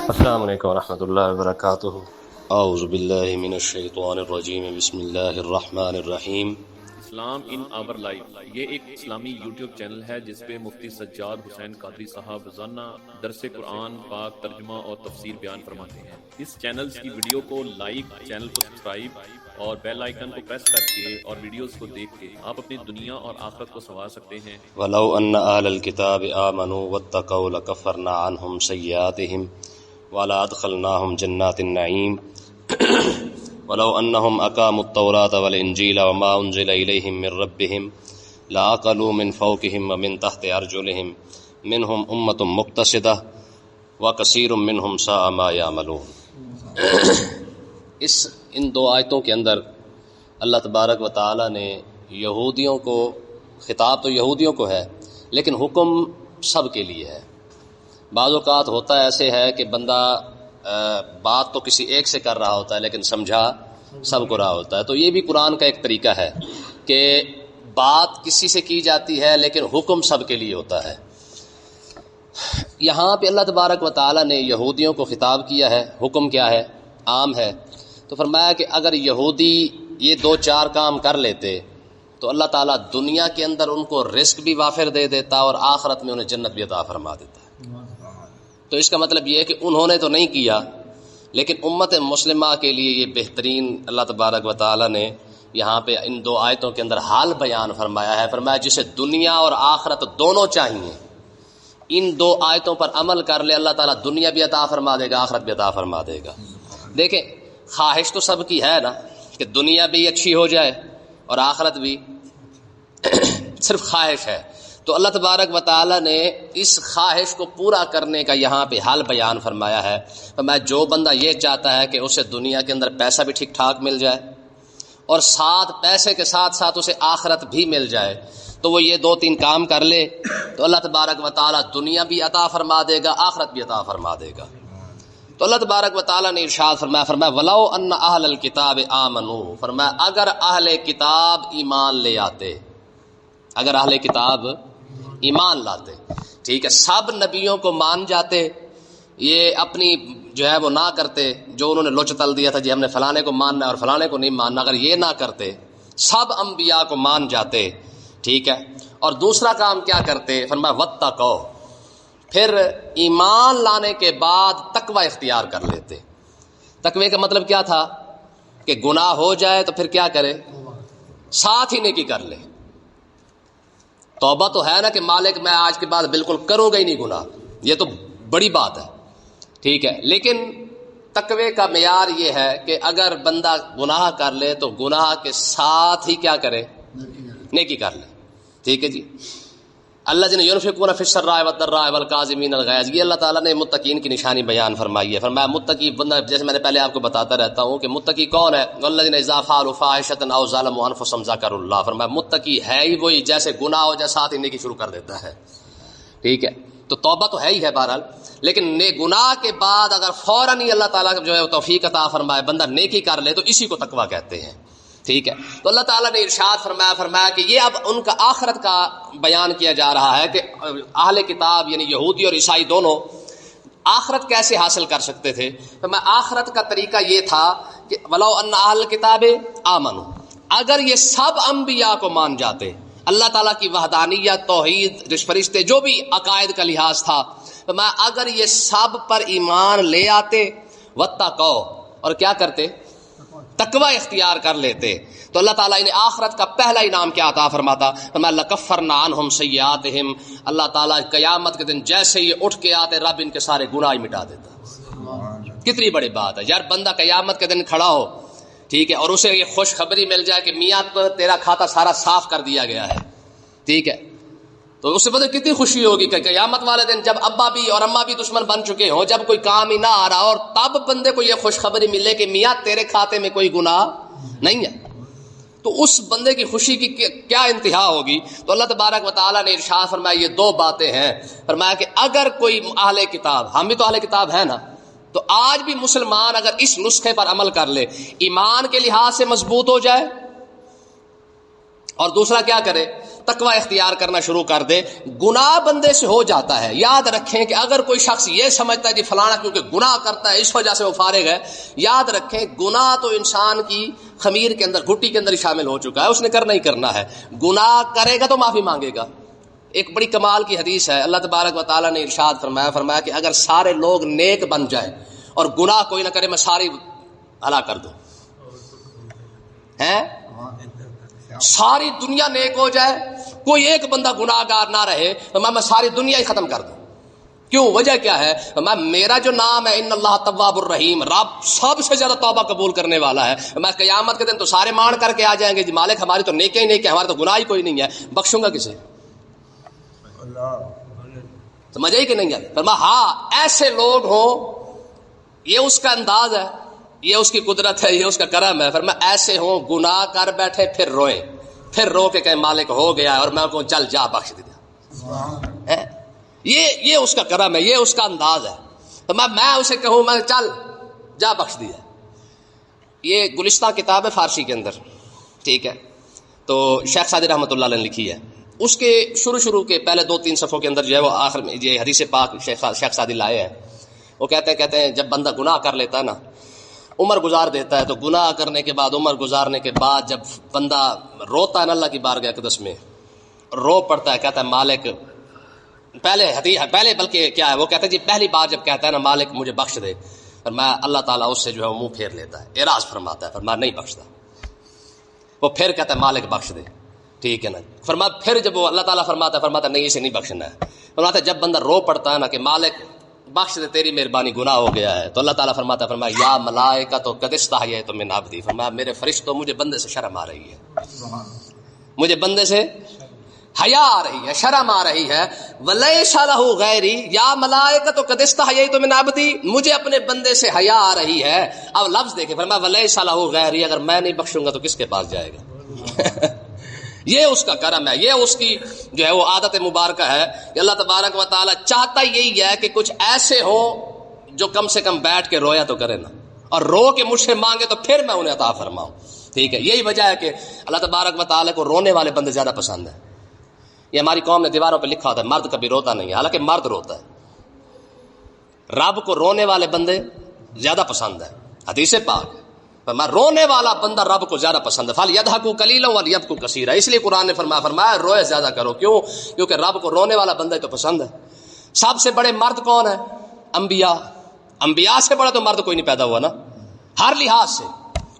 السلام علیکم ورحمۃ اللہ وبرکاتہ. اعوذ باللہ من الشیطان الرجیم. بسم اللہ الرحمن الرحیم. اسلام ان آور لائف یہ ایک اسلامی یوٹیوب چینل ہے جس پہ مفتی سجاد حسین قادری صاحب روزانہ درس قرآن پاک ترجمہ اور تفسیر بیان فرماتے ہیں. اس چینل کی ویڈیو کو لائک، چینل کو سبسکرائب اور بیل آئیکن کو پریس کر کے اور ویڈیوز کو دیکھ کے آپ اپنی دنیا اور آخرت کو سنوار سکتے ہیں. وَلَوْ أَنَّ أَهْلَ الْكِتَابِ آمَنُوا وَاتَّقَوْا لَكَفَّرْنَا عَنْهُمْ سَيِّئَاتِهِمْ وَلَأَدْخَلْنَاهُمْ جَنَّاتِ النَّعِيمِ وَلَوْ أَنَّهُمْ أَقَامُوا التَّوْرَاةَ وَالْإِنْجِيلَ وَمَا أُنزِلَ إِلَيْهِمْ مِنْ رَبِّهِمْ لَأَكَلُوا مِنْ فَوْقِهِمْ وَمِنْ تَحْتِ أَرْجُلِهِمْ مِنْهُمْ أُمَّةٌ مُقْتَصِدَةٌ وَكَثِيرٌ مِنْهُمْ سَاءَ مَا يَعْمَلُونَ. ان دو آیتوں کے اندر اللہ تبارک و تعالی نے یہودیوں کو، خطاب تو یہودیوں کو ہے لیکن حکم سب کے لیے ہے. بعض اوقات ہوتا ہے ایسے ہے کہ بندہ بات تو کسی ایک سے کر رہا ہوتا ہے لیکن سمجھا سب کو رہا ہوتا ہے. تو یہ بھی قرآن کا ایک طریقہ ہے کہ بات کسی سے کی جاتی ہے لیکن حکم سب کے لیے ہوتا ہے. یہاں پہ اللہ تبارک و تعالی نے یہودیوں کو خطاب کیا ہے. حکم کیا ہے؟ عام ہے. تو فرمایا کہ اگر یہودی یہ دو چار کام کر لیتے تو اللہ تعالیٰ دنیا کے اندر ان کو رزق بھی وافر دے دیتا اور آخرت میں انہیں جنت بھی عطا فرما دیتا. تو اس کا مطلب یہ ہے کہ انہوں نے تو نہیں کیا لیکن امت مسلمہ کے لیے یہ بہترین اللہ تبارک و تعالیٰ نے یہاں پہ ان دو آیتوں کے اندر حال بیان فرمایا ہے. فرمایا جسے دنیا اور آخرت دونوں چاہیے ان دو آیتوں پر عمل کر لے اللہ تعالیٰ دنیا بھی عطا فرما دے گا، آخرت بھی عطا فرما دے گا. دیکھیں خواہش تو سب کی ہے نا کہ دنیا بھی اچھی ہو جائے اور آخرت بھی، صرف خواہش ہے. تو اللہ تبارک و تعالی نے اس خواہش کو پورا کرنے کا یہاں پہ حل بیان فرمایا ہے. فرمایا جو بندہ یہ چاہتا ہے کہ اسے دنیا کے اندر پیسہ بھی ٹھیک ٹھاک مل جائے اور ساتھ پیسے کے ساتھ ساتھ اسے آخرت بھی مل جائے تو وہ یہ دو تین کام کر لے تو اللہ تبارک و تعالی دنیا بھی عطا فرما دے گا، آخرت بھی عطا فرما دے گا. تو اللہ تبارک و تعالی نے ارشاد فرمایا وَلَوْ أَنَّ أَهْلَ الْكِتَابِ آمَنُوا. فرمایا اگر اہل کتاب ایمان لے آتے، اگر اہل کتاب ایمان لاتے، ٹھیک ہے، سب نبیوں کو مان جاتے، یہ اپنی جو ہے وہ نہ کرتے جو انہوں نے لوچ تل دیا تھا جی ہم نے فلانے کو ماننا ہے اور فلانے کو نہیں ماننا، اگر یہ نہ کرتے سب انبیاء کو مان جاتے، ٹھیک ہے، اور دوسرا کام کیا کرتے؟ فرمایا وَاتَّقَوْا، پھر ایمان لانے کے بعد تقوی اختیار کر لیتے. تقوی کا مطلب کیا تھا کہ گناہ ہو جائے تو پھر کیا کرے؟ ساتھ ہی نیکی کر لے. توبہ تو ہے نا کہ مالک میں آج کے بعد بالکل کروں گا ہی نہیں گناہ، یہ تو بڑی بات ہے، ٹھیک ہے. لیکن تقوی کا معیار یہ ہے کہ اگر بندہ گناہ کر لے تو گناہ کے ساتھ ہی کیا کرے؟ نیکی کر لے. ٹھیک ہے جی. الذین ينفقون فی السراء والضراء والکاظمین الغیظ، یہ اللہ تعالیٰ نے متقین کی نشانی بیان فرمائی ہے. فرمایا متقی بندہ، جیسے میں نے پہلے آپ کو بتاتا رہتا ہوں کہ متقی کون ہے؟ والذین اذا فعلوا فاحشۃ او ظلموا انفسهم ذکروا اللہ. فرمایا متقی ہے ہی وہی جیسے گناہ ہو جائے ساتھ ہی نیکی شروع کر دیتا ہے. ٹھیک ہے، تو توبہ تو ہے ہی ہے بہرحال، لیکن گناہ کے بعد اگر فوراً ہی اللہ تعالیٰ جو ہے توفیق عطا فرمائے بندہ نیکی کر لے تو اسی کو تقویٰ کہتے ہیں. ٹھیک ہے. تو اللہ تعالیٰ نے ارشاد فرمایا کہ یہ اب ان کا آخرت کا بیان کیا جا رہا ہے کہ اہل کتاب یعنی یہودی اور عیسائی دونوں آخرت کیسے حاصل کر سکتے تھے. فرمایا آخرت کا طریقہ یہ تھا کہ وَلَوْ أَنَّ أَهْلَ الْكِتَابِ آمَنُوا، اگر یہ سب انبیاء کو مان جاتے، اللہ تعالیٰ کی وحدانیت، توحید، فرشتے، جو بھی عقائد کا لحاظ تھا، فرمایا اگر یہ سب پر ایمان لے آتے وَاتَّقَوْا، اور کیا کرتے؟ تقوی اختیار کر لیتے، تو اللہ تعالیٰ انہیں آخرت کا پہلا انعام کیا عطا فرماتا؟ فرمایا لَكَفَّرْنَا عَنْهُمْ سَيِّئَاتِهِمْ، اللہ تعالیٰ قیامت کے دن جیسے یہ اٹھ کے آتے رب ان کے سارے گناہ مٹا دیتا. کتنی بڑی بات ہے یار، بندہ قیامت کے دن کھڑا ہو، ٹھیک ہے، اور اسے یہ خوشخبری مل جائے کہ میاں تیرا کھاتا سارا صاف کر دیا گیا ہے، ٹھیک ہے، تو اس سے پتہ کتنی خوشی ہوگی کہ قیامت والے دن جب ابا بھی اور اماں بھی دشمن بن چکے ہوں، جب کوئی کام ہی نہ آ رہا اور تب بندے کو یہ خوشخبری ملے کہ میاں تیرے کھاتے میں کوئی گناہ نہیں ہے، تو اس بندے کی خوشی کی کیا انتہا ہوگی. تو اللہ تبارک و تعالیٰ نے ارشاد فرمایا یہ دو باتیں ہیں. فرمایا کہ اگر کوئی اہل کتاب، ہم بھی تو اہل کتاب ہے نا، تو آج بھی مسلمان اگر اس نسخے پر عمل کر لے، ایمان کے لحاظ سے مضبوط ہو جائے اور دوسرا کیا کرے؟ تقوی اختیار کرنا شروع کر دے، گناہ بندے سے ہو جاتا ہے۔ یاد رکھیں کہ اگر کوئی شخص یہ سمجھتا ہے جی فلانا کیونکہ گناہ کرتا ہے اس وجہ سے وہ فارغ ہے، یاد رکھیں گناہ تو انسان کی خمیر کے اندر، گھٹی کے اندر ہی شامل ہو چکا ہے، اس نے کرنا ہی کرنا ہے۔ گناہ کرے گا تو معافی مانگے گا۔ ایک بڑی کمال کی حدیث ہے، اللہ تبارک و تعالیٰ نے ارشاد فرمایا کہ اگر سارے لوگ نیک بن جائیں اور گناہ کوئی نہ کرے، میں ساری ہلاک کر دوں۔ ساری دنیا نیک ہو جائے، کوئی ایک بندہ گناہ گار نہ رہے، تو میں ساری دنیا ہی ختم کر دوں۔ کیوں؟ وجہ کیا ہے؟ میرا جو نام ہے ان اللہ تواب الرحیم، رب سب سے زیادہ توبہ قبول کرنے والا ہے، میں قیامت کے دن تو سارے مان کر کے آ جائیں گے جی مالک ہماری تو نیکی ہی نیکی ہے، ہمارا تو گناہ ہی کوئی نہیں ہے، بخشوں گا کسے؟ سمجھ آئی کہ نہیں ہے؟ فرمایا ہاں ایسے لوگ ہوں، یہ اس کا انداز ہے، یہ اس کی قدرت ہے، یہ اس کا کرم ہے۔ فرمایا ایسے ہوں گناہ کر بیٹھے پھر روئیں، پھر رو کے کہیں مالک ہو گیا اور میں کو چل جا بخش دیا۔ یہ اس کا کرم ہے، یہ اس کا انداز ہے۔ تو میں اسے کہوں میں چل جا بخش دیا۔ یہ گلستہ کتاب ہے فارسی کے اندر، ٹھیک ہے، تو شیخ سعدی رحمۃ اللہ علیہ نے لکھی ہے۔ اس کے شروع کے پہلے 2-3 صفحوں کے اندر جو ہے وہ آخر میں یہ حدیث پاک شیخ سعدی لائے ہیں۔ وہ کہتے ہیں جب بندہ گناہ کر لیتا ہے نا، عمر گزار دیتا ہے، تو گناہ کرنے کے بعد، عمر گزارنے کے بعد جب بندہ روتا ہے نا اللہ کی بارگاہ اقدس میں، رو پڑتا ہے، کہتا ہے مالک، پہلے بلکہ کیا ہے، وہ کہتا ہے جی پہلی بار جب کہتا ہے نا مالک مجھے بخش دے، اور میں اللہ تعالیٰ اس سے جو ہے منہ پھیر لیتا ہے، اعراض فرماتا ہے، فرمایا نہیں بخشتا۔ وہ پھر کہتا ہے مالک بخش دے، ٹھیک ہے نا، فرمایا پھر جب وہ اللہ تعالیٰ فرماتا نہیں اسے نہیں بخشنا ہے، فرماتا ہے جب بندہ رو پڑتا ہے نا کہ مالک بخش دے تیری مہربانی گناہ ہو گیا ہے، تو اللہ تعالیٰ فرمایا یا ملائکۃ قد استحییت من عبدی، فرمایا میرے فرشتوں مجھے بندے سے شرم آ رہی ہے، مجھے بندے سے حیا آ رہی ہے، شرم آ رہی ہے۔ ولیس لہ غیری یا ملائکۃ قد استحییت من عبدی، مجھے اپنے بندے سے حیا آ رہی ہے۔ اب لفظ دیکھیں، فرمایا ولیس لہ غیری، اگر میں نہیں بخشوں گا تو کس کے پاس جائے گا؟ یہ اس کا کرم ہے، یہ اس کی جو ہے وہ عادت مبارکہ ہے کہ اللہ تبارک و تعالیٰ چاہتا یہی ہے کہ کچھ ایسے ہو جو کم سے کم بیٹھ کے رویا تو کرے نا، اور رو کے مجھ سے مانگے تو پھر میں انہیں عطا فرماؤں، ٹھیک ہے۔ یہی وجہ ہے کہ اللہ تبارک و تعالیٰ کو رونے والے بندے زیادہ پسند ہیں۔ یہ ہماری قوم نے دیواروں پہ لکھا ہوتا ہے مرد کبھی روتا نہیں ہے، حالانکہ مرد روتا ہے۔ رب کو رونے والے بندے زیادہ پسند ہیں، حدیث پاک میں رونے والا بندہ رب کو زیادہ پسند ہے۔ فَلْيَضْحَكُوا قَلِيلًا وَلْيَبْكُوا كَثِيرًا، اس لیے قرآن نے فرمایا روئے زیادہ کرو، کیوں؟ کیونکہ رب کو رونے والا بندہ تو پسند ہے۔ سب سے بڑے مرد کون ہے؟ انبیاء سے بڑا تو مرد کوئی نہیں پیدا ہوا نا، ہر لحاظ سے،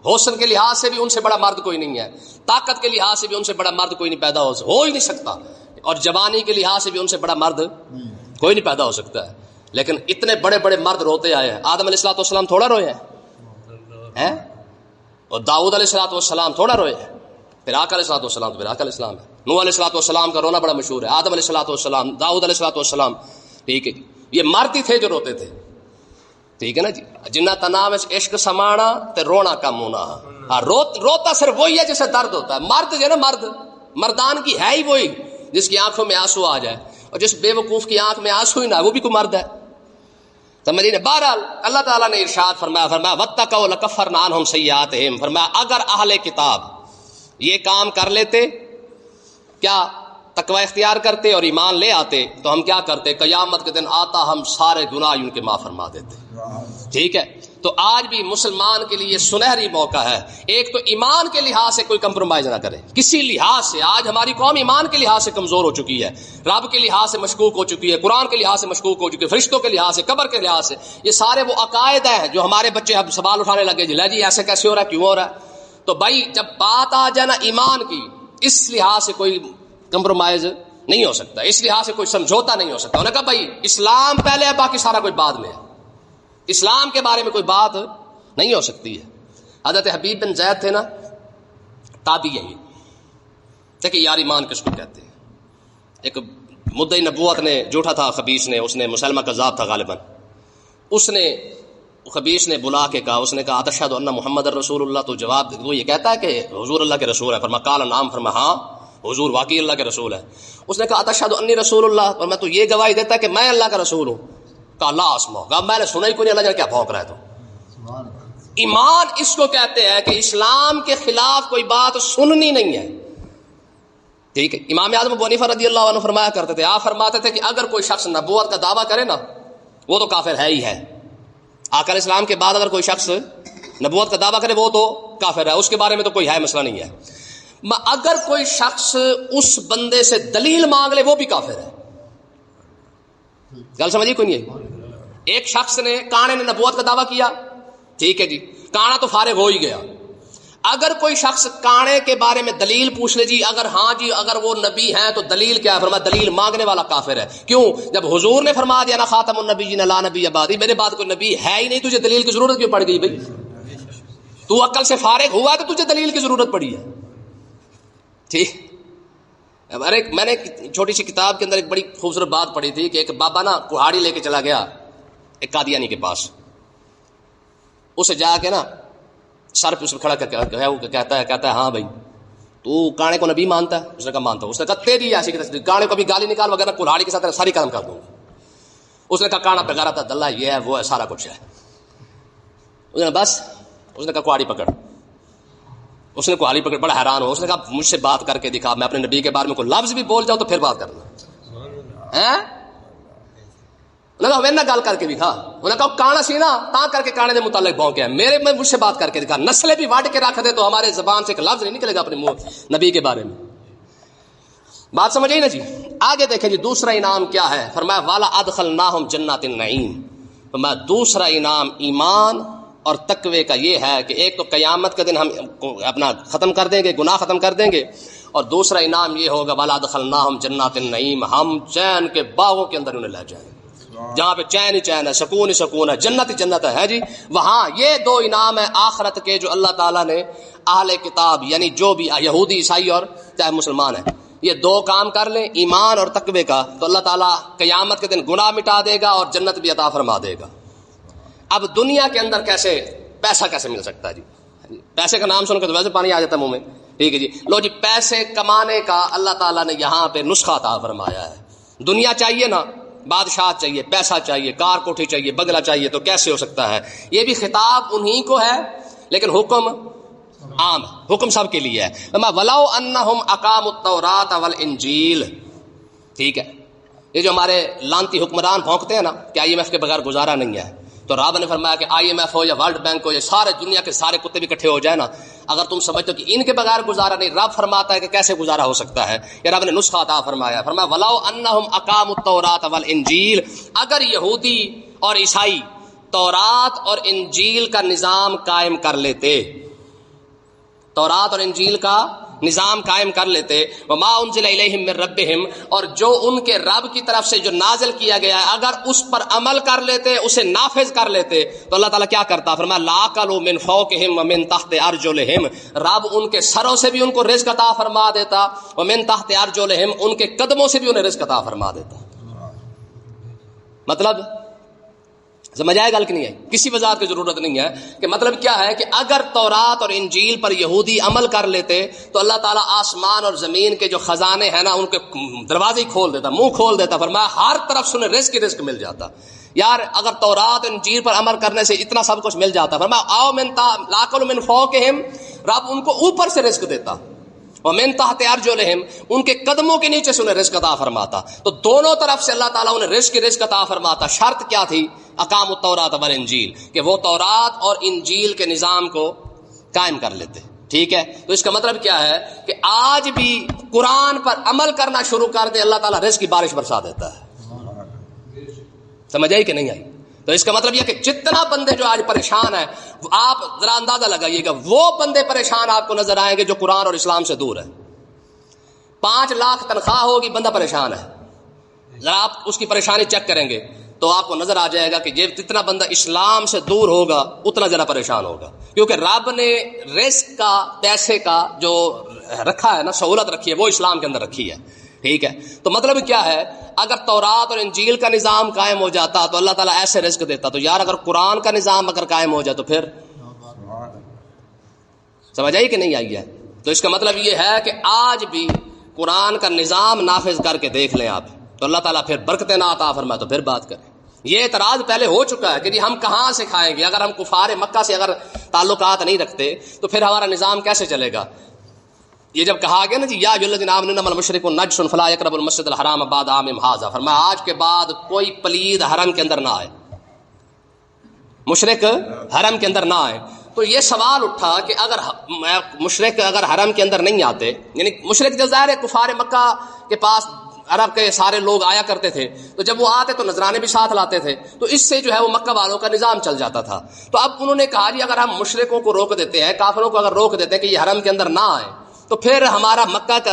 حسن کے لحاظ سے بھی ان سے بڑا مرد کوئی نہیں ہے، طاقت کے لحاظ سے بھی ان سے بڑا مرد کوئی نہیں پیدا ہو ہی نہیں سکتا، اور جوانی کے لحاظ سے بھی ان سے بڑا مرد کوئی نہیں پیدا ہو سکتا ہے۔ لیکن اتنے بڑے بڑے مرد روتے آئے ہیں۔ آدم علیہ السلام تھوڑا روئے ہیں، اور داؤد علیہ السلام تھوڑا روئے ہیں، پھر آقا علیہ السلام تو پھر آقا علیہ السلام ہے۔ نوح علیہ السلام کا رونا بڑا مشہور ہے، آدم علیہ السلام، داؤد علیہ السلام، ٹھیک ہے، یہ مرد ہی تھے جو روتے تھے، ٹھیک ہے نا جی۔ جنہ تنام عشق سمانا تے رونا کم ہونا، روتا صرف وہی ہے جسے درد ہوتا ہے۔ مرد جو ہے نا، مردان کی ہے ہی وہی جس کی آنکھوں میں آنسو آ جائے، اور جس بے وقوف کی آنکھ میں آنسو ہی نہ، وہ بھی کوئی مرد ہے، سمجھیے۔ بہرحال اللہ تعالیٰ نے ارشاد فرمایا وَاتَّقَوْا لَكَفَّرْنَا عَنْهُمْ سَيِّئَاتِهِمْ، فرمایا اگر اہل کتاب یہ کام کر لیتے، کیا تقوی اختیار کرتے اور ایمان لے آتے، تو ہم کیا کرتے؟ قیامت کے دن آتا ہم سارے گناہ ان کے معاف فرما دیتے، ٹھیک ہے۔ تو آج بھی مسلمان کے لیے سنہری موقع ہے، ایک تو ایمان کے لحاظ سے کوئی کمپرومائز نہ کرے کسی لحاظ سے۔ آج ہماری قوم ایمان کے لحاظ سے کمزور ہو چکی ہے، رب کے لحاظ سے مشکوک ہو چکی ہے، قرآن کے لحاظ سے مشکوک ہو چکی ہے، فرشتوں کے لحاظ سے، قبر کے لحاظ سے۔ یہ سارے وہ عقائد ہیں جو ہمارے بچے اب سوال اٹھانے لگے، جی ایسے کیسے ہو رہا ہے، کیوں ہو رہا ہے؟ تو بھائی جب بات آ جائے نا ایمان کی، اس لحاظ سے کوئی کمپرومائز نہیں ہو سکتا، اس لحاظ سے کوئی سمجھوتا نہیں ہو سکتا۔ انہوں نے کہا بھائی اسلام پہلے ہے، باقی سارا کوئی بعد میں ہے، اسلام کے بارے میں کوئی بات نہیں ہو سکتی ہے۔ حضرت حبیب بن زید تھے نا، تابعی، دیکھیں یار ایمان کس کو کہتے ہیں۔ ایک مدعی نبوت نے جھوٹا تھا، خبیث نے، اس نے مسلمہ کذاب تھا غالباً، اس نے خبیث نے بلا کے کہا، اس نے کہا اتشہد ان محمد الرسول اللہ، تو جواب وہ یہ کہتا ہے کہ حضور اللہ کے رسول ہے؟ فرمایا قال نعم، فرمایا ہاں حضور واقعی اللہ کے رسول ہے۔ اس نے کہا اتشہد انی رسول اللہ، اور میں تو یہ گواہی دیتا ہے کہ میں اللہ کا رسول ہوں۔ کہا اللہ اسمع، کہا میں نے سنا ہی کوئی نہیں، اللہ جانے کیا بھونک رہا ہے۔ تو ایمان اس کو کہتے ہیں کہ اسلام کے خلاف کوئی بات سننی نہیں ہے، ٹھیک ہے. امام اعظم ابو حنیفہ رضی اللہ عنہ فرمایا کرتے تھے، آپ فرماتے تھے کہ اگر کوئی شخص نبوت کا دعویٰ کرے نا وہ تو کافر ہے ہی ہے. آقا علیہ السلام کے بعد اگر کوئی شخص نبوت کا دعویٰ کرے وہ تو کافر ہے، اس کے بارے میں تو کوئی ہے مسئلہ نہیں ہے. اگر کوئی شخص اس بندے سے دلیل مانگ لے وہ بھی کافر ہے. گل سمجھیے کوئی نہیں ہے. ایک شخص نے کانے نے نبوت کا دعویٰ کیا، ٹھیک ہے جی، کانا تو فارغ ہو ہی گیا. اگر کوئی شخص کانے کے بارے میں دلیل پوچھ لے، جی اگر ہاں جی اگر وہ نبی ہیں تو دلیل کیا ہے؟ فرمایا دلیل مانگنے والا کافر ہے. کیوں؟ جب حضور نے فرما دیا نا خاتم النبیین لا نبی بعدی، میرے بعد کوئی نبی ہے ہی نہیں، تجھے دلیل کی ضرورت کیوں پڑ گئی بھائی؟ تو عقل سے فارغ ہوا تو تجھے دلیل کی ضرورت پڑی ہے. ٹھیک. میں نے چھوٹی سی کتاب کے اندر ایک بڑی خوبصورت بات پڑھی تھی کہ ایک بابا نا کہاڑی لے کے چلا گیا ایک قادیانی کے پاس. اسے جا کے نا سر پہ اس کھڑا کر کے کہتا ہے ہاں بھائی تو کانے کو نبی مانتا ہے؟ اس نے کہا مانتا ہوں. اس نے کہا تیری ایسی کانے کو بھی گالی نکال وغیرہ کلاڑی کے ساتھ ساری کام کر دوں گا. اس نے کہا کانا پہ گارا تھا دلہ یہ ہے وہ ہے سارا کچھ ہے. اس نے بس اس نے کہا کہاڑی پکڑ. اس نے کہاڑی پکڑ، بڑا حیران ہو. اس نے کہا مجھ سے بات کر کے دکھا، میں اپنے نبی کے بارے میں کوئی لفظ بھی بول جاؤں تو پھر بات کرنا. نہ گل کر کے دکھا. انہوں نے کہا کانا سی نا تا کر کے کانے دے متعلق بھونکیا ہے، مجھ سے بات کر کے دکھا. نسلیں بھی واٹ کے رکھ دے تو ہمارے زبان سے ایک لفظ نہیں نکلے گا اپنے منہ نبی کے بارے میں. بات سمجھ آئی نا جی. آگے دیکھیں جی دوسرا انعام کیا ہے. فرمایا والا ادخلناہم جنات النعیم. فرمایا دوسرا انعام ایمان اور تقوی کا یہ ہے کہ ایک تو قیامت کے دن ہم اپنا ختم کر دیں گے، گناہ ختم کر دیں گے، اور دوسرا انعام یہ ہوگا والا ادخلناہم جنات النعیم، ہم چین کے باغوں کے اندر انہیں لے جائیں گے جہاں پہ چین ہی چین ہے، سکون ہی سکون ہے، جنت ہی جنت ہے جی. وہاں یہ دو انعام ہے آخرت کے جو اللہ تعالیٰ نے اہل کتاب یعنی جو بھی یہودی عیسائی اور چاہے مسلمان ہیں یہ دو کام کر لیں ایمان اور تقوی کا تو اللہ تعالیٰ قیامت کے دن گناہ مٹا دے گا اور جنت بھی عطا فرما دے گا. اب دنیا کے اندر کیسے پیسہ کیسے مل سکتا ہے جی؟ پیسے کا نام سن کے تو ویسے پانی آ جاتا ہے منہ میں. ٹھیک ہے جی. لو جی پیسے کمانے کا اللہ تعالیٰ نے یہاں پہ نسخہ عطا فرمایا ہے. دنیا چاہیے نا، بادشاہ چاہیے، پیسہ چاہیے، کار کوٹھی چاہیے، بنگلہ چاہیے، تو کیسے ہو سکتا ہے؟ یہ بھی خطاب انہی کو ہے لیکن حکم عام، حکم سب کے لیے ہے. وَلَوْ أَنَّهُمْ أَقَامُوا التَّوْرَاةَ وَالْإِنْجِيلَ. ٹھیک ہے. یہ جو ہمارے لانتی حکمران بھونکتے ہیں نا کہ آئی ایم ایف کے بغیر گزارا نہیں ہے، تو رب نے فرمایا کہ آئی ایم ایف ہو یا ورلڈ بینک ہو یا سارے دنیا کے سارے کتے بھی اکٹھے ہو جائے نا، اگر تم سمجھتے ہو کہ ان کے بغیر گزارا نہیں، رب فرماتا ہے کہ کیسے گزارا ہو سکتا ہے. یا رب نے نسخہ عطا فرمایا. فرمایا وَلَوْ أَنَّهُمْ أَقَامُوا التَّوْرَاةَ وَالْإِنْجِيلَ. اگر یہودی اور عیسائی تورات اور انجیل کا نظام قائم کر لیتے، تورات اور انجیل کا نظام قائم کر لیتے، وما انزل الیہم من ربہم، اور جو ان کے رب کی طرف سے جو نازل کیا گیا ہے اگر اس پر عمل کر لیتے، اسے نافذ کر لیتے، تو اللہ تعالیٰ کیا کرتا؟ فرمایا لاکلوا من فوقہم ومن تحت ارجلہم. رب ان کے سروں سے بھی ان کو رزق عطا فرما دیتا، ومن تحت ارجلہم ان کے قدموں سے بھی انہیں رزق عطا فرما دیتا. مطلب سمجھ آئے گل کہ نہیں آئی؟ کسی وضاحت کی ضرورت نہیں ہے کہ مطلب کیا ہے کہ اگر تورات اور انجیل پر یہودی عمل کر لیتے تو اللہ تعالیٰ آسمان اور زمین کے جو خزانے ہیں نا ان کے دروازے کھول دیتا، منہ کھول دیتا. فرمایا ہر طرف سے انہیں رزق ہی رزق مل جاتا. یار اگر تورات اور انجیل پر عمل کرنے سے اتنا سب کچھ مل جاتا، فرمایا آؤ لاکلوا من فوقہم، رب ان کو اوپر سے رزق دیتا، ومن تحت ارجلہم ان کے قدموں کے نیچے سے انہیں رزق عطا فرماتا. تو دونوں طرف سے اللہ تعالیٰ انہیں رزق عطا فرماتا. شرط کیا تھی؟ اقاموا التوراۃ والانجیل، کہ وہ تورات اور انجیل کے نظام کو قائم کر لیتے. ٹھیک ہے. تو اس کا مطلب کیا ہے کہ آج بھی قرآن پر عمل کرنا شروع کر دے اللہ تعالیٰ رزق کی بارش برسا دیتا ہے. سمجھ آئی کہ نہیں آئی؟ تو اس کا مطلب یہ کہ جتنا بندے جو آج پریشان ہیں، آپ ذرا اندازہ لگائیے گا وہ بندے پریشان آپ کو نظر آئیں گے جو قرآن اور اسلام سے دور ہے. 5 لاکھ تنخواہ ہوگی، بندہ پریشان ہے. ذرا آپ اس کی پریشانی چیک کریں گے تو آپ کو نظر آ جائے گا کہ جتنا بندہ اسلام سے دور ہوگا اتنا زیادہ پریشان ہوگا، کیونکہ رب نے رزق کا، پیسے کا جو رکھا ہے نا، سہولت رکھی ہے، وہ اسلام کے اندر رکھی ہے. ٹھیک ہے. تو مطلب کیا ہے؟ اگر تورات اور انجیل کا نظام قائم ہو جاتا تو اللہ تعالیٰ ایسے رزق دیتا. تو یار اگر قرآن کا نظام اگر قائم ہو جائے تو پھر سمجھ آئی کہ نہیں آئی ہے؟ تو اس کا مطلب یہ ہے کہ آج بھی قرآن کا نظام نافذ کر کے دیکھ لیں آپ، تو اللہ تعالیٰ پھر برکتیں نہ عطا فرمائے تو پھر بات کریں. یہ اعتراض پہلے ہو چکا ہے کہ جی ہم کہاں سے کھائیں گے؟ اگر ہم کفار مکہ سے اگر تعلقات نہیں رکھتے تو پھر ہمارا نظام کیسے چلے گا؟ یہ جب کہا گیا نا جی یا الذین آمنوا انما المشرکون نجس فلا یقربوا المسجد الحرام بعد عامہم ھذا، فرمایا آج کے بعد کوئی پلید حرم کے اندر نہ آئے، مشرک حرم کے اندر نہ آئے. تو یہ سوال اٹھا کہ اگر مشرک اگر حرم کے اندر نہیں آتے، یعنی مشرک جو ظاہر ہے کفار مکہ کے پاس عرب کے سارے لوگ آیا کرتے تھے، تو جب وہ آتے تو نذرانے بھی ساتھ لاتے تھے، تو اس سے جو ہے وہ مکہ والوں کا نظام چل جاتا تھا. تو اب انہوں نے کہا جی اگر ہم مشرکوں کو روک دیتے ہیں، کافروں کو اگر روک دیتے ہیں کہ یہ حرم کے اندر نہ آئے، تو پھر ہمارا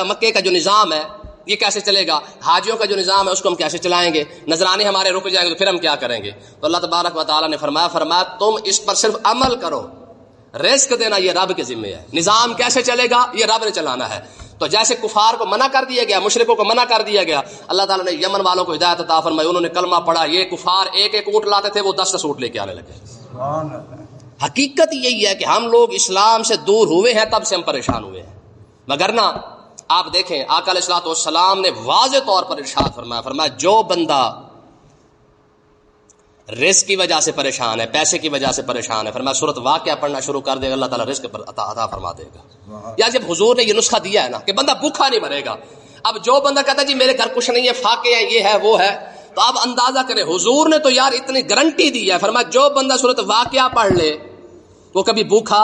مکے کا جو نظام ہے یہ کیسے چلے گا؟ حاجیوں کا جو نظام ہے اس کو ہم کیسے چلائیں گے؟ نذرانے ہمارے رک جائیں گے تو پھر ہم کیا کریں گے؟ تو اللہ تبارک و تعالیٰ نے فرمایا تم اس پر صرف عمل کرو، رزق دینا یہ رب کے ذمہ ہے، نظام کیسے چلے گا یہ رب نے چلانا ہے. تو جیسے کفار کو منع کر دیا گیا، مشرکوں کو منع کر دیا گیا، اللہ تعالیٰ نے یمن والوں کو ہدایت عطا فرمائی، انہوں نے کلمہ پڑھا. یہ کفار ایک ایک اونٹ لاتے تھے، وہ 10 اونٹ لے کے آنے لگے. حقیقت یہی ہے کہ ہم لوگ اسلام سے دور ہوئے ہیں، تب سے ہم پریشان ہوئے ہیں. مگرنہ آپ دیکھیں آقا علیہ الصلوۃ والسلام نے واضح طور پر ارشاد فرمایا جو بندہ رزق کی وجہ سے پریشان ہے، پیسے کی وجہ سے پریشان ہے، فرمایا سورۃ واقعہ پڑھنا شروع کر دے گا، اللہ تعالیٰ رزق پر عطا فرما دے گا. یا جب حضور نے یہ نسخہ دیا ہے نا کہ بندہ بھوکا نہیں مرے گا، اب جو بندہ کہتا ہے جی میرے گھر کچھ نہیں ہے، فاقے ہیں، یہ ہے وہ ہے، تو آپ اندازہ کریں حضور نے تو یار اتنی گارنٹی دی ہے، فرمایا جو بندہ سورۃ واقعہ پڑھ لے وہ کبھی بھوکا.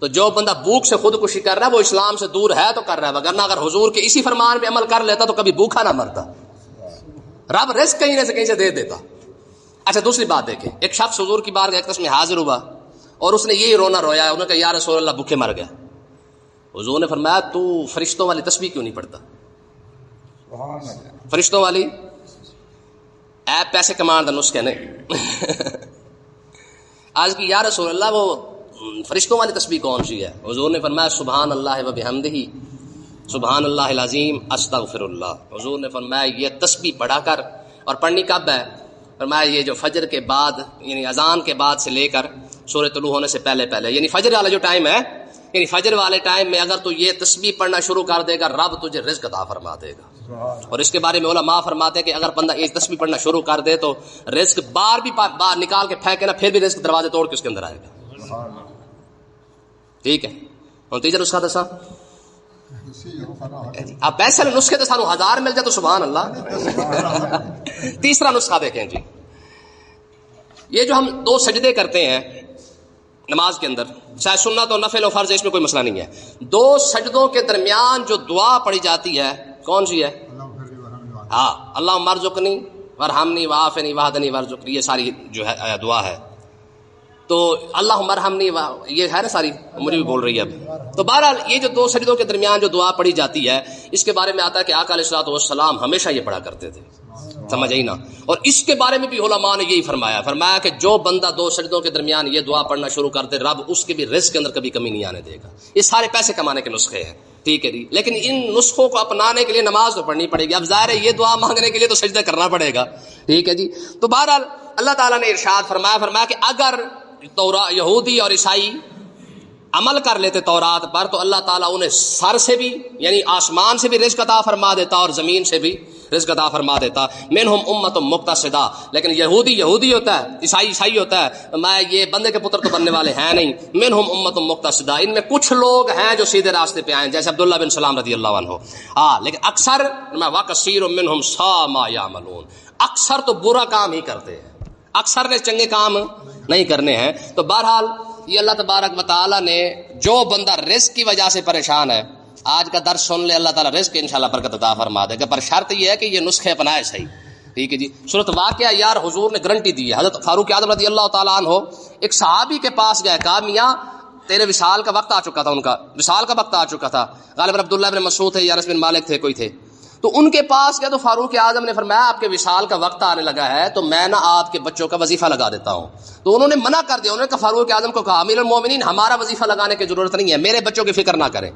تو جو بندہ بھوک سے خودکشی کر رہا ہے وہ اسلام سے دور ہے تو کر رہا ہے، وگرنہ اگر حضور کے اسی فرمان پہ عمل کر لیتا تو کبھی بھوکا نہ مرتا، رب رزق کہیں سے دے دیتا. اچھا دوسری بات دیکھیں، ایک شخص حضور کی بارگاہ اقدس میں حاضر ہوا اور اس نے یہی رونا رویا، انہوں نے کہا یا رسول اللہ بھوکے مر گیا. حضور نے فرمایا تو فرشتوں والی تسبیح کیوں نہیں پڑھتا؟ فرشتوں والی ایپ پیسے کمان کا نسخہ نہیں. آج کی یا رسول اللہ وہ فرشتوں والی تسبیح کون سی ہے؟ حضور نے فرمایا سبحان اللہ و بحمدہ سبحان اللہ العظیم استغفر اللہ. حضور نے فرمایا یہ تسبیح پڑھا کر، اور پڑھنی کب ہے؟ فرمایا یہ جو فجر کے بعد یعنی اذان کے بعد سے لے کر سورج طلوع ہونے سے پہلے یعنی فجر والا جو ٹائم ہے، یعنی فجر والے ٹائم میں اگر تو یہ تسبیح پڑھنا شروع کر دے گا رب تجھے رزق عطا فرما دے گا. اور اس کے بارے میں علماء فرماتے ہیں کہ اگر بندہ یہ تسبیح پڑھنا شروع کر دے تو رزق باہر نکال کے پھینکے نا، پھر بھی رزق دروازے توڑ کے اس کے اندر آئے گا. ٹھیک ہے، اور تیسرا نسخہ دسا آپ پیسے نسخے تو سانو 1000 مل جائے تو سبحان اللہ. تیسرا نسخہ دیکھیں جی، یہ جو ہم 2 سجدے کرتے ہیں نماز کے اندر، چاہے سنت و نفل و فرض، اس میں کوئی مسئلہ نہیں ہے. 2 سجدوں کے درمیان جو دعا پڑھی جاتی ہے کون سی ہے؟ ہاں اللہم ارزقنی ورحمنی وعافنی واہدنی وارزقنی، یہ ساری جو ہے دعا ہے. تو اللہم ارحمنی یہ ہے نا ساری، مجھے بھی بول رہی ہے اب. تو بہرحال یہ جو 2 سجدوں کے درمیان جو دعا پڑھی جاتی ہے، اس کے بارے میں آتا ہے کہ آقا علیہ الصلوۃ والسلام ہمیشہ یہ پڑھا کرتے تھے. سمجھ آئی نا؟ اور اس کے بارے میں بھی علماء نے یہی فرمایا کہ جو بندہ 2 سجدوں کے درمیان یہ دعا پڑھنا شروع کر دے رب اس کے بھی رزق کے اندر کبھی کمی نہیں آنے دے گا. یہ سارے پیسے کمانے کے نسخے ہیں، ٹھیک ہے جی، لیکن ان نسخوں کو اپنانے کے لیے نماز تو پڑھنی پڑے گی. اب ظاہر ہے یہ دعا مانگنے کے لیے تو سجدہ کرنا پڑے گا، ٹھیک ہے جی. تو بہرحال اللہ تعالیٰ نے ارشاد فرمایا کہ اگر یہودی اور عیسائی عمل کر لیتے تورات پر تو اللہ تعالیٰ انہیں سر سے بھی یعنی آسمان سے بھی رزق عطا فرما دیتا اور زمین سے بھی رزق عطا فرما دیتا. منہم امت مقتصدہ، لیکن یہودی ہوتا ہے، عیسائی ہوتا ہے، میں یہ بندے کے پتر تو بننے والے ہیں نہیں. منہم امت مقتصدہ، ان میں کچھ لوگ ہیں جو سیدھے راستے پہ آئے جیسے عبداللہ بن سلام رضی اللہ عنہ. لیکن اکثر وَكَثِيرٌ مِّنْهُمْ سَاءَ مَا يَعْمَلُونَ، اکثر تو برا کام ہی کرتے ہیں، اکثر نے چنگے کام نہیں کرنے ہیں. تو بہرحال یہ اللہ تبارک و تعالیٰ نے جو بندہ رزق کی وجہ سے پریشان ہے، آج کا درس سن لے، اللہ تعالیٰ رزق انشاءاللہ برکت عطا فرما دے گا، پر شرط یہ ہے کہ یہ نسخے اپنائے صحیح. ٹھیک ہے جی. سورۃ واقعہ یار حضور نے گارنٹی دی ہے. حضرت فاروق اعظم رضی اللہ تعالیٰ عنہ ایک صحابی کے پاس گئے، کہا میاں تیرے وصال کا وقت آ چکا تھا، ان کا وصال کا وقت آ چکا تھا. غالباً عبداللہ بن مسعود تھے یا انس بن مالک تھے، کوئی تھے. تو ان کے پاس گیا تو فاروق اعظم نے فرمایا آپ کے وصال کا وقت آنے لگا ہے تو میں نا آپ کے بچوں کا وظیفہ لگا دیتا ہوں. تو انہوں نے منع کر دیا. انہوں نے کہا فاروق اعظم کو کہا امیر المومنین ہمارا وظیفہ لگانے کی ضرورت نہیں ہے، میرے بچوں کی فکر نہ کریں.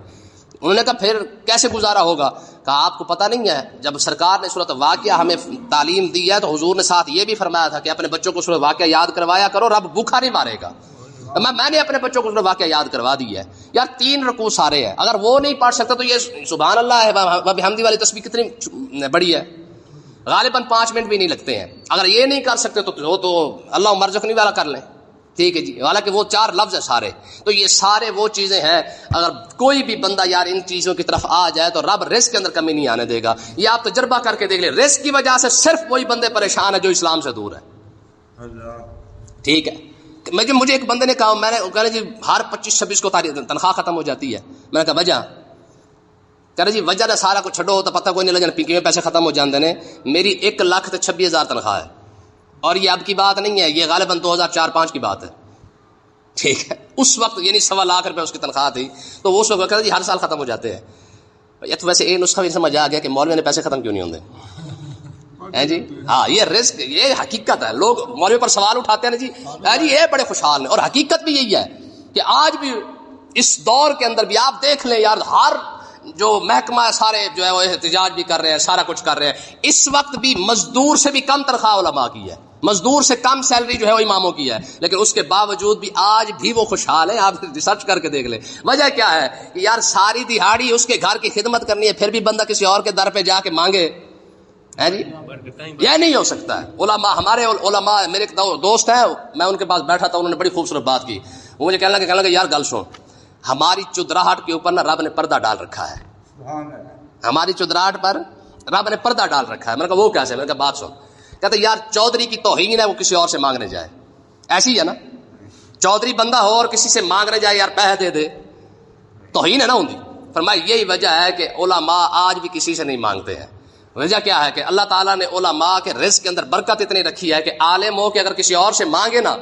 انہوں نے کہا پھر کیسے گزارا ہوگا؟ کہا آپ کو پتہ نہیں ہے جب سرکار نے سورۃ واقعہ ہمیں تعلیم دی ہے تو حضور نے ساتھ یہ بھی فرمایا تھا کہ اپنے بچوں کو سورۃ واقعہ یاد کروایا کرو، رب بھوکا نہیں مارے گا. میں نے اپنے بچوں کو سورۃ واقعہ یاد کروا دی ہے. یار 3 رکوع سارے ہیں، اگر وہ نہیں پڑھ سکتا تو یہ سبحان اللہ ہے بحمدی والی تسبیح کتنی بڑی ہے، غالباً 5 منٹ بھی نہیں لگتے ہیں. اگر یہ نہیں کر سکتے تو اللہ مرزقنی والا کر لیں. ٹھیک ہے جی، حالانکہ وہ 4 لفظ ہیں سارے. تو یہ سارے وہ چیزیں ہیں، اگر کوئی بھی بندہ یار ان چیزوں کی طرف آ جائے تو رب رزق کے اندر کمی نہیں آنے دے گا. یہ آپ تجربہ کر کے دیکھ لیں، رزق کی وجہ سے صرف وہی بندے پریشان ہیں جو اسلام سے دور ہے. ٹھیک ہے، مجھے ایک بندے نے کہا، میں نے کہا جی ہر 25-26 کو تنخواہ ختم ہو جاتی ہے. میں نے کہا وجہ؟ کہہ رہے جی وجہ نے سارا کچھ چھڈو تو پتہ کوئی نہیں لگا پی میں پیسے ختم ہو جاندے نے. میری 1,26,000 تنخواہ ہے، اور یہ اب کی بات نہیں ہے، یہ غالباً 2004-05 کی بات ہے. ٹھیک ہے، اس وقت یعنی 1.25 لاکھ روپے اس کی تنخواہ تھی. تو وہ اس وقت کہا جی ہر سال ختم ہو جاتے ہیں. یہ تو ویسے یہ نسخہ بھی سمجھ آ گیا کہ مولوی نے پیسے ختم کیوں نہیں ہوتے ہیں جی. ہاں یہ رزق، یہ حقیقت ہے. لوگ مولوی پر سوال اٹھاتے ہیں نا جی جی یہ بڑے خوشحال ہیں، اور حقیقت بھی یہی ہے کہ آج بھی اس دور کے اندر بھی آپ دیکھ لیں یار، ہر جو محکمہ سارے جو ہے وہ احتجاج بھی کر رہے ہیں، سارا کچھ کر رہے ہیں. اس وقت بھی مزدور سے بھی کم تنخواہ علماء کی ہے، مزدور سے کم سیلری جو ہے وہ اماموں کی ہے، لیکن اس کے باوجود بھی آج بھی وہ خوشحال ہیں. آپ ریسرچ کر کے دیکھ لیں. وجہ کیا ہے کہ یار ساری دہاڑی اس کے گھر کی خدمت کرنی ہے، پھر بھی بندہ کسی اور کے در پہ جا کے مانگے ہے جی، یہ نہیں ہو سکتا ہے. علماء، ہمارے علماء، میرے ایک دوست ہیں، میں ان کے پاس بیٹھا تھا، انہوں نے بڑی خوبصورت بات کی. وہ مجھے کہنے لگا یار گل سن، ہماری چودراہٹ کے اوپر نا رب نے پردہ ڈال رکھا ہے. ہماری چودراہٹ پر رب نے پردہ ڈال رکھا ہے. میں نے کہا وہ کیسے؟ میں نے کہا بات سن. کہتے یار چودھری کی توہین ہے وہ کسی اور سے مانگنے جائے. ایسی ہے نا، چودھری بندہ ہو اور کسی سے مانگنے جائے یار پیسے دے دے، توہین ہے نا ان کی. فرمایا یہی وجہ ہے کہ علماء آج بھی کسی سے نہیں مانگتے ہیں. وجہ کیا ہے کہ اللہ تعالیٰ نے علماء کے رزق کے اندر برکت اتنی رکھی ہے کہ عالم ہو کہ اگر کسی اور سے مانگے نا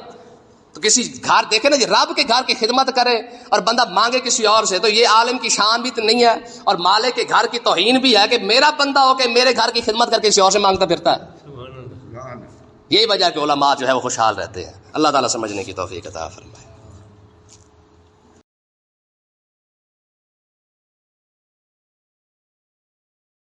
تو کسی گھر دیکھے نا جی رب کے گھر کی خدمت کرے اور بندہ مانگے کسی اور سے، تو یہ عالم کی شان بھی تو نہیں ہے اور مالک کے گھر کی توہین بھی ہے کہ میرا بندہ ہو کہ میرے گھر کی خدمت کر کے کسی اور سے مانگتا پھرتا ہے. یہی وجہ کہ علماء جو ہے وہ خوشحال رہتے ہیں. اللہ تعالیٰ سمجھنے کی توفیق عطا فرمائے.